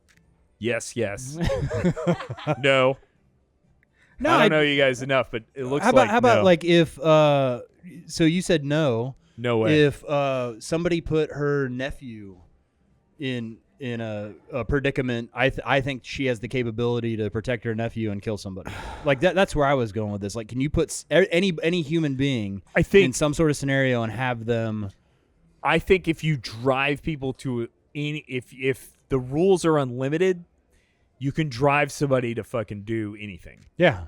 Yes. Yes. No. No, I don't know you guys enough, but it looks How about no. like if so you said no. No way. If somebody put her nephew in a predicament, I think she has the capability to protect her nephew and kill somebody. Like that's where I was going with this. Like, can you put any human being I think in some sort of scenario and have them? I think if you drive people to if the rules are unlimited, you can drive somebody to fucking do anything. Yeah.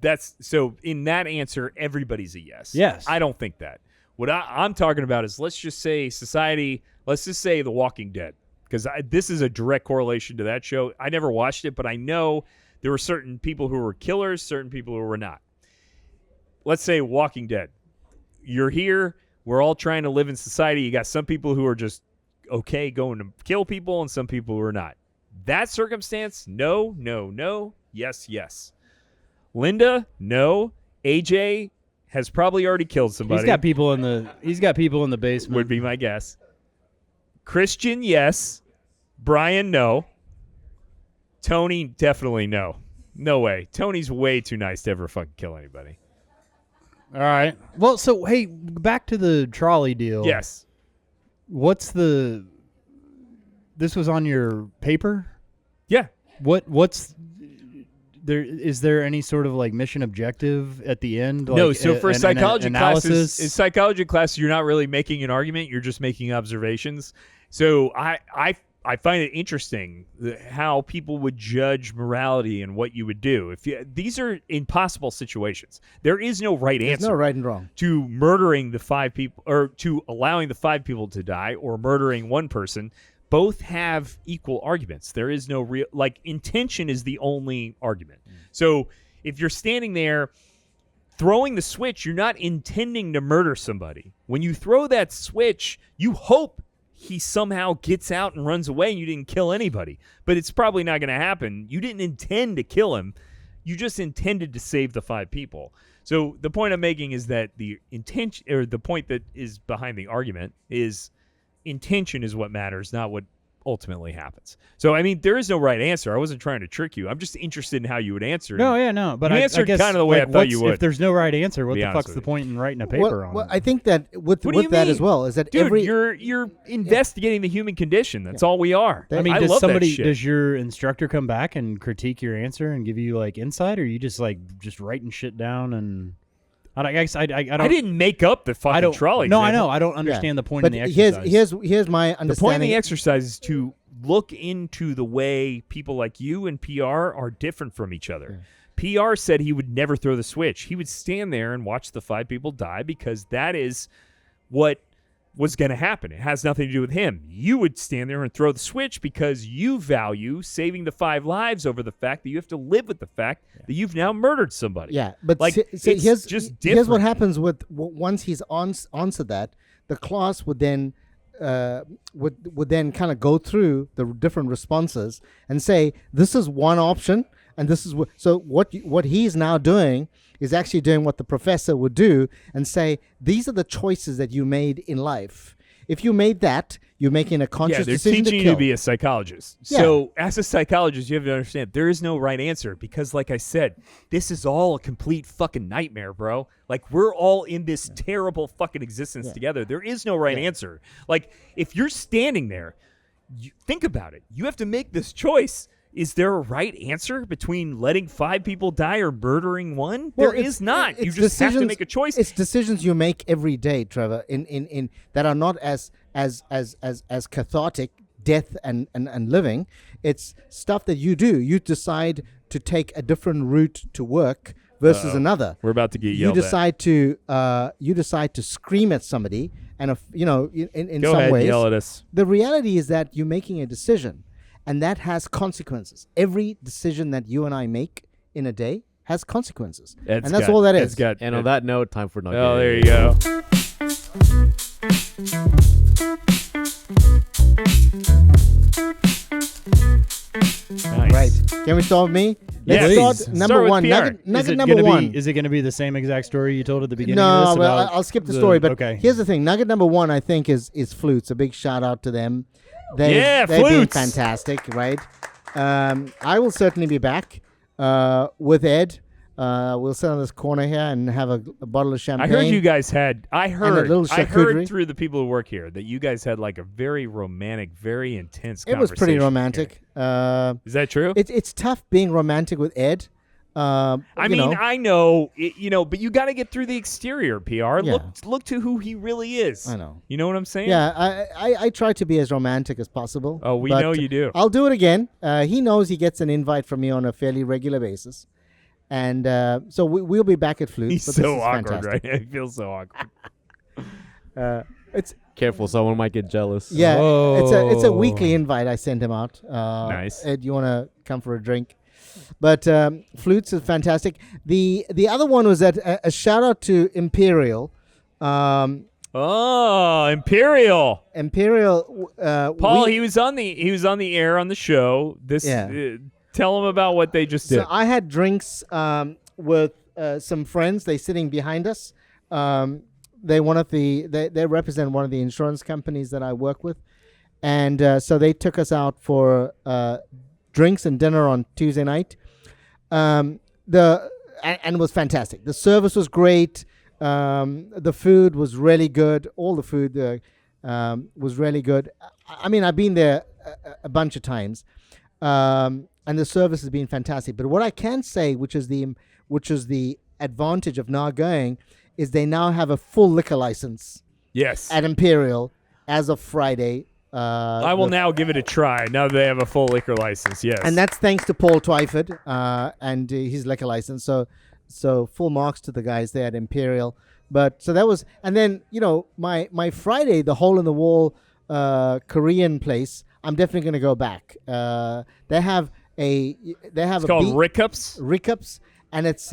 That's so in that answer, everybody's a yes. Yes. I don't think that. What I'm talking about is let's just say society. Let's just say The Walking Dead, because this is a direct correlation to that show. I never watched it, but I know there were certain people who were killers, certain people who were not. Let's say Walking Dead. You're here. We're all trying to live in society. You got some people who are just okay going to kill people and some people who are not. That circumstance, no, no, no, yes, yes. Linda, no. AJ has probably already killed somebody. He's got people in the basement. Would be my guess. Christian, yes. Brian, no. Tony, definitely no. No way. Tony's way too nice to ever fucking kill anybody. All right. Well, so hey, back to the trolley deal. Yes. This was on your paper? Yeah. What's there? Is there any sort of like mission objective at the end? No. Like So for an psychology classes, analysis? in psychology classes, you're not really making an argument. You're just making observations. So I find it interesting how people would judge morality and what you would do. These are impossible situations. There is no right answer. There's no right and wrong. To murdering the 5 people, or to allowing the 5 people to die, or murdering one person. Both have equal arguments. There is no real, like, intention is the only argument. So if you're standing there throwing the switch, you're not intending to murder somebody. When you throw that switch, you hope he somehow gets out and runs away and you didn't kill anybody. But it's probably not going to happen. You didn't intend to kill him. You just intended to save the 5 people. So the point I'm making is that the intention, or the point that is behind the argument, is intention is what matters, not what ultimately happens. So, I mean, there is no right answer. I wasn't trying to trick you. I'm just interested in how you would answer. No, yeah, no. But you I answered guess, kind of the way I thought you would. If there's no right answer, what Be the honest fuck's with the you. point in writing a paper on Well, it? I think that with What do you that mean? as well is that Dude, every you're investigating the human condition. That's all we are. I mean, love that does shit. your instructor come back and critique your answer and give you like insight, or are you just writing shit down? And I guess I don't. I didn't make up the fucking I don't. trolley. No, I example. know. I don't understand the point but in the exercise. here's my The point in understanding. the exercise is to look into the way people like you and PR are different from each other. PR said he would never throw the switch. He would stand there and watch the 5 people die because that is what was going to happen. It has nothing to do with him. You would stand there and throw the switch because you value saving the 5 lives over the fact that you have to live with the fact that you've now murdered somebody. Yeah, but like, here's just here's what different. happens with once he's answered that. the class would then would then kind of go through the different responses and say, this is one option, and this is what he's now doing is actually doing what the professor would do and say, these are the choices that you made in life. If you made that, you're making a conscious decision to kill. They're teaching you to be a psychologist. Yeah. So as a psychologist, you have to understand there is no right answer because, like I said, this is all a complete fucking nightmare, bro. Like, we're all in this terrible fucking existence together. There is no right answer. Like, if you're standing there, think about it. You have to make this choice. Is there a right answer between letting 5 people die or murdering one? Well, there is not. You just decisions, have to make a choice. It's decisions you make every day, Trevor, in that are not as cathartic, death and living. It's stuff that you do. You decide to take a different route to work versus another. We're about to get yelled at. You decide to scream at somebody, and in Go some ahead, ways, yell at us. the reality is that you're making a decision. And that has consequences. Every decision that you and I make in a day has consequences. And that's all that is. And on that note, time for Nugget. Oh, there you go. Nice. Right. Can we start with me? Yeah, Let's please. start number Start with one. PR. Nugget number one. Is it going to be the same exact story you told at the beginning No, of this? well, about I'll skip the story. But okay. here's the thing. Nugget number one, I think, is Flûtes. A big shout out to them. They've been Flûtes. fantastic, right? I will certainly be back with Ed. We'll sit on this corner here and have a bottle of champagne. I heard you guys had. I heard charcuterie. through the people who work here that you guys had like a very romantic, very intense. It was pretty conversation romantic. Is that true? It's tough being romantic with Ed. I know, but you got to get through the exterior, PR. Yeah. Look to who he really is. I know. You know what I'm saying? Yeah, I try to be as romantic as possible. Oh, we but know you do. I'll do it again. He knows he gets an invite from me on a fairly regular basis. And so we'll be back at Flûtes. He's but so this is awkward, fantastic. right? I feel so awkward. It's Careful, someone might get jealous. yeah, it's a Oh. weekly invite I sent him out. Nice. Ed, you want to come for a drink? But Flûtes is fantastic. The other one was a shout out to Imperial. Oh, Imperial. Imperial. Paul, he was on the air on the show. Tell them about what they just did. So I had drinks with some friends. They're sitting behind us. They represent one of the insurance companies that I work with, and so they took us out for drinks and dinner on Tuesday night. And it was fantastic. The service was great. The food was really good. All the food was really good. I mean, I've been there a bunch of times. And the service has been fantastic. But what I can say, which is the advantage of now going, is they now have a full liquor license. Yes. At Imperial as of Friday. I will now give it a try. Now that they have a full liquor license. Yes. And that's thanks to Paul Twyford and his liquor license. So full marks to the guys there at Imperial. But so that was, and then my Friday, the hole in the wall Korean place. I'm definitely going to go back. They have it's called Rickups. Rickups, and it's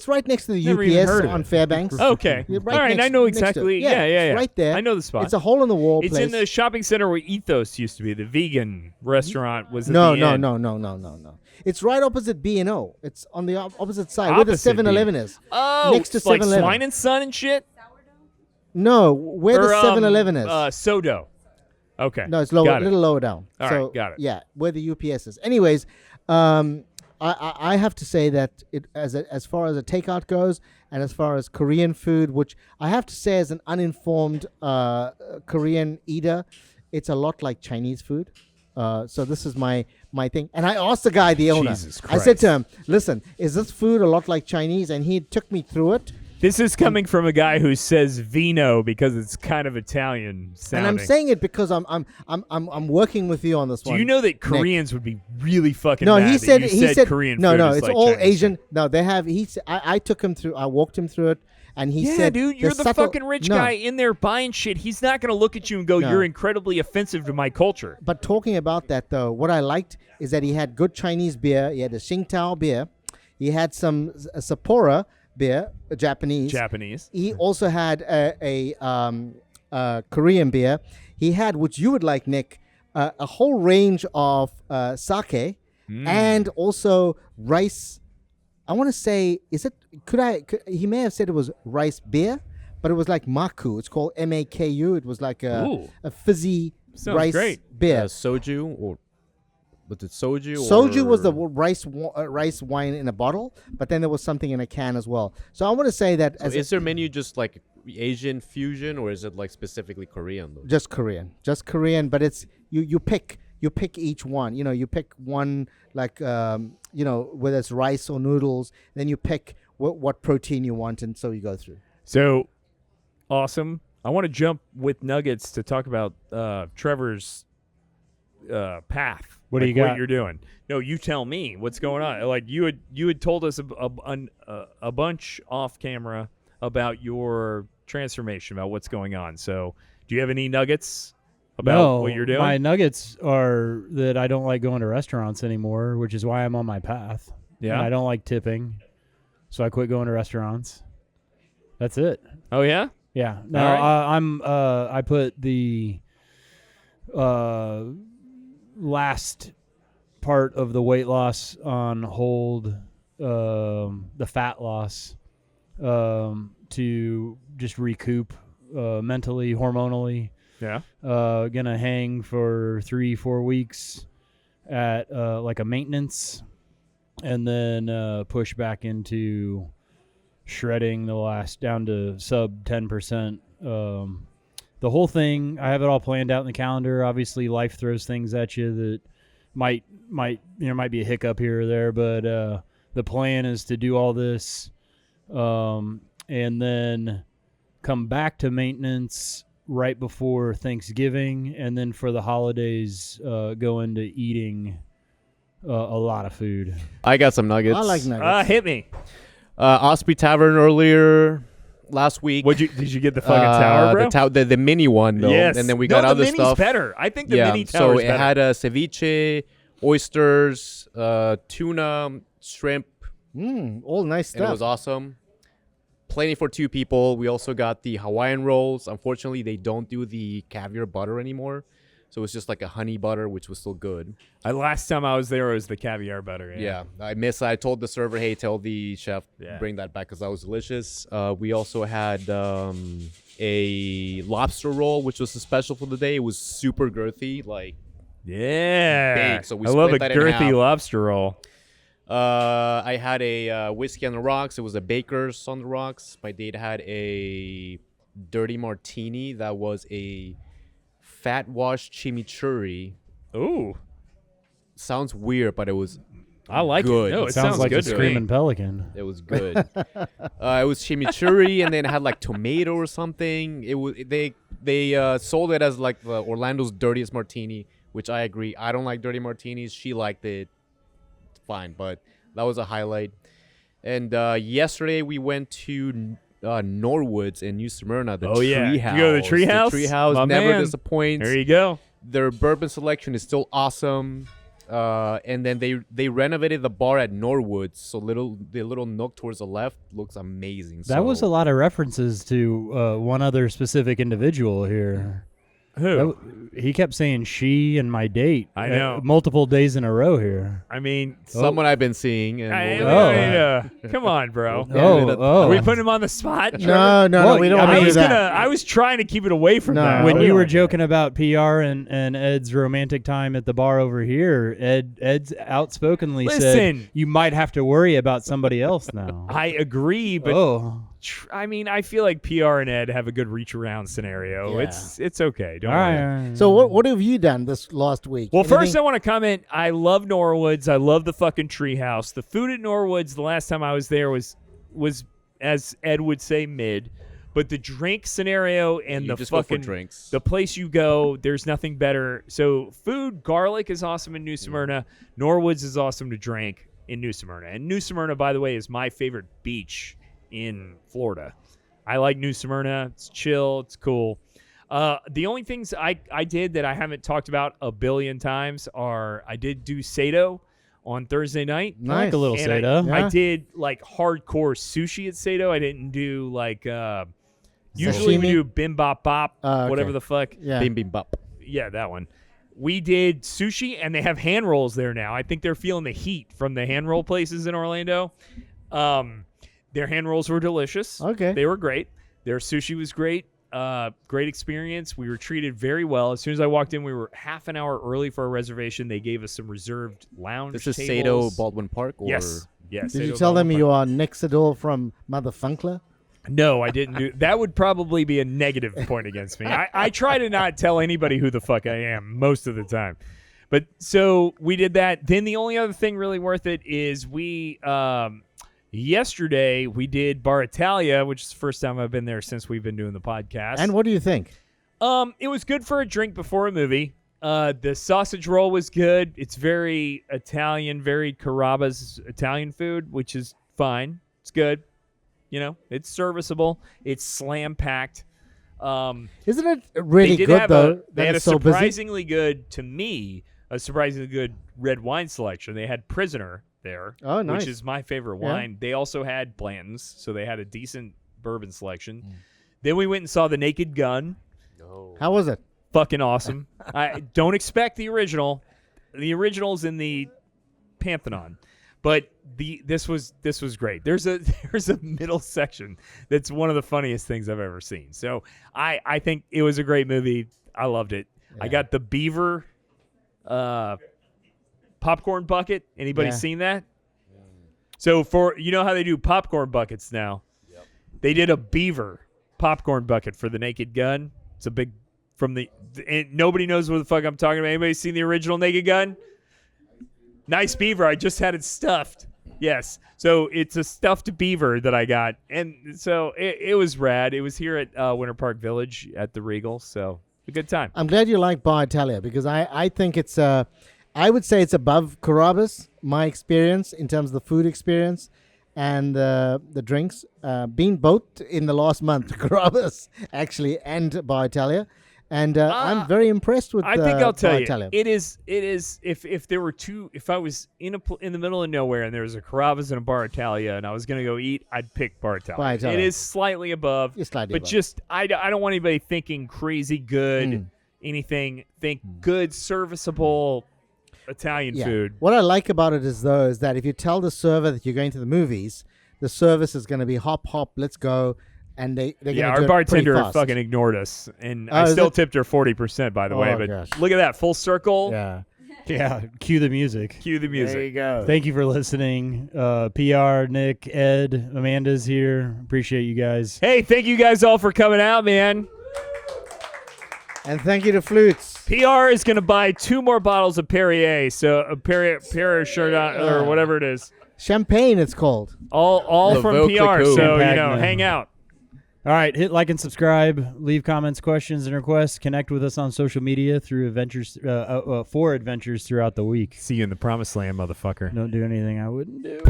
right next to the Never even UPS heard of on it. Fairbanks. Okay. Right all right, next- I know next to exactly. it. Yeah, it's right there. I know the spot. It's a hole in the wall It's place. in the shopping center where Ethos used to be. The vegan restaurant was at No. the end. It's right opposite B&O. It's on the opposite side where the Opposite 7-Eleven is. Oh, Next to it's like 7-Eleven. Swine and Son and shit? No, where the 7-Eleven is. Sodo. Okay. No, it's lower, Got a it. little lower down. All So right, got it. Yeah, where the UPS is. Anyways, I have to say that as far as a takeout goes, and as far as Korean food, which I have to say as an uninformed Korean eater, it's a lot like Chinese food. So this is my thing. And I asked the guy, the owner. Jesus I said to Christ. him, "Listen, is this food a lot like Chinese?" And he took me through it. This is coming from a guy who says vino because it's kind of Italian sounding. And I'm saying it because I'm working with you on this Do one. you know that Nick. Koreans would be really fucking No, mad he that said you he said Korean no, food no, is it's like all Chinese Asian. food. No, they have. I took him through. I walked him through it, and he Yeah, said, dude, you're the subtle- fucking rich no, guy in there buying shit. He's not going to look at you and go, No. you're incredibly offensive to my culture. But talking about that though, what I liked is that he had good Chinese beer. He had a Tsingtao beer. He had some Sapporo beer, Japanese. Japanese. He also had a Korean beer. He had, which you would like, Nick, a whole range of sake and also rice. I want to say, he may have said it was rice beer, but it was like maku. It's called MAKU. It was like a fizzy Sounds rice great. beer. Soju or was it soju? Soju was the or- rice wine in a bottle, but then there was something in a can as well. So I want to say that So is their menu just like Asian fusion, or is it like specifically Korean though? just Korean, but it's you pick each one. You pick one like whether it's rice or noodles, then you pick what protein you want, and so you go through. So awesome. I want to jump with nuggets to talk about Trevor's path. What do Like you got? What you're doing? No, you tell me what's going on. Like you had told us a bunch off camera about your transformation, about what's going on. So do you have any nuggets about what you're doing? My nuggets are that I don't like going to restaurants anymore, which is why I'm on my path. Yeah. And I don't like tipping, so I quit going to restaurants. That's it. Oh yeah. Yeah. No, All right. I put the last part of the weight loss on hold, the fat loss, to just recoup mentally, hormonally. Yeah. Gonna hang for 3-4 weeks at like a maintenance, and then push back into shredding the last down to sub 10%. The whole thing, I have it all planned out in the calendar. Obviously, life throws things at you that might be a hiccup here or there, but the plan is to do all this, and then come back to maintenance right before Thanksgiving, and then for the holidays, go into eating a lot of food. I got some nuggets. I like nuggets. Hit me. Osprey Tavern earlier last week. Did you get the fucking tower, bro? The mini one though. Yes. And then we got the other mini's stuff. better. I think the Yeah. mini So tower's it better. had ceviche, oysters, tuna, shrimp, All nice and it stuff. was awesome. Plenty for 2 people. We also got the Hawaiian rolls. Unfortunately, they don't do the caviar butter anymore. So it's just like a honey butter, which was still good. Last time I was there, it was the caviar butter. Yeah, I told the server, hey, tell the chef Yeah. bring that back because that was delicious. We also had a lobster roll, which was a special for the day. It was super girthy, like Yeah. big. So we I love a split that in girthy half. lobster roll. I had a whiskey on the rocks. It was a Baker's on the rocks. My date had a dirty martini that was a fat wash chimichurri. Ooh. Sounds weird, but it was I like good. it. No, It it sounds like good a to me. screaming pelican. It was good. It was chimichurri, and then it had like tomato or something. It was they sold it as like the Orlando's dirtiest martini, which I agree. I don't like dirty martinis. She liked it. It's fine, but that was a highlight. And yesterday we went to Norwood's in New Smyrna. The Oh, yeah. Treehouse. You go to the Treehouse? The Treehouse My never man. disappoints. There you go. Their bourbon selection is still awesome. And then they renovated the bar at Norwood's, so the little nook towards the left looks amazing. That was a lot of references to one other specific individual here. Who? He kept saying she and my date. I know. Multiple days in a row here. I mean, someone I've been seeing. And come on, bro. Oh. Are we putting him on the spot? No, Well, we don't I want to do was that. I was trying to keep it away from No. that. When We you don't were wanna do joking about PR and Ed's romantic time at the bar over here, Ed's outspokenly said Listen. you might have to worry about somebody else now. that. I agree, but I mean, I feel like PR and Ed have a good reach around scenario. Yeah. It's okay. Don't All worry. right. So what have you done this last week? Well, first Anything? I want to comment. I love Norwood's. I love the fucking Treehouse. The food at Norwood's the last time I was there was as Ed would say mid, but the drink scenario and You the just go for fucking drinks. the place you go, there's nothing better. So food, garlic is awesome in New Smyrna. Norwood's is awesome to drink in New Smyrna. And New Smyrna, by the way, is my favorite beach in Florida. I like New Smyrna. It's chill. It's cool. The only things I did that I haven't talked about a billion times are I did do Sato on Thursday night. I like a little And Seda. I did like hardcore sushi at Sato. I didn't do like Usually we Sashimi? do bim bop bop, Okay. whatever the fuck. Yeah. Bim bim bop. Yeah, that one. We did sushi, and they have hand rolls there now. I think they're feeling the heat from the hand roll places in Orlando. Their hand rolls were delicious. Okay. They were great. Their sushi was great. Great experience. We were treated very well. As soon as I walked in, we were half an hour early for our reservation. They gave us some reserved lounge This is tables. Sado Baldwin Park? Or? Yes. Yes. Did you Sado tell them Baldwin you Park. are Nixador from Motherfunkler? No, I didn't do that. Would probably be a negative point against me. I try to not tell anybody who the fuck I am most of the time. But so we did that. Then the only other thing really worth it is we yesterday we did Bar Italia, which is the first time I've been there since we've been doing the podcast. And what do you think? It was good for a drink before a movie. The sausage roll was good. It's very Italian, very Carrabba's Italian food, which is fine. It's good. You know, it's serviceable. It's slam packed. Isn't it really They did good have though? they that had a it's so busy? surprisingly good, to me, a surprisingly good red wine selection. They had Prisoner there, Oh, nice. which is my favorite Yeah. wine. They also had Blanton's, so they had a decent bourbon selection. Then we went and saw The Naked Gun. How was it? Fucking awesome. I don't expect the original. The original's in the Pantheon. But this was great. There's a middle section that's one of the funniest things I've ever seen. So I think it was a great movie. I loved it. I got the beaver popcorn bucket. Anybody Yeah. seen that? So you know how they do popcorn buckets now? Yep. They did a beaver popcorn bucket for The Naked Gun. It's a big and nobody knows what the fuck I'm talking about. Anybody seen the original Naked Gun? Nice beaver. I just had it stuffed. Yes. So it's a stuffed beaver that I got. And so it was rad. It was here at Winter Park Village at the Regal. So a good time. I'm glad you like Bar Italia because I think it's I would say it's above Carrabba's, my experience in terms of the food experience and the drinks. Been both in the last month, Carrabba's actually and Bar Italia. And I'm very impressed with I think I'll tell Bar you. Italia. It is if there were two, if I was in the middle of nowhere and there was a Carrabba's and a Bar Italia and I was going to go eat, I'd pick Bar Italia. Bar Italia. It is slightly above. It's slightly but above. just I don't want anybody thinking crazy good anything. Think good serviceable Italian food. What I like about it is that if you tell the server that you're going to the movies, the service is going to be hop, let's go. And they're going to do our it pretty bartender fast. fucking ignored us, and Oh, I is still it? tipped her 40%, by the way. Oh, But gosh. look at that full circle. Yeah. Yeah, cue the music. Cue the music. There you go. Thank you for listening. PR, Nick, Ed, Amanda's here. Appreciate you guys. Hey, thank you guys all for coming out, man. And thank you to Flûtes. PR is going to buy 2 more bottles of Perrier, so a Perrier shirt or whatever it is. Champagne, it's called. All Le from Vau PR, Clicquot. so Champagne. hang out. All right, hit like and subscribe. Leave comments, questions, and requests. Connect with us on social media through adventures for adventures throughout the week. See you in the promised land, motherfucker. Don't do anything I wouldn't do.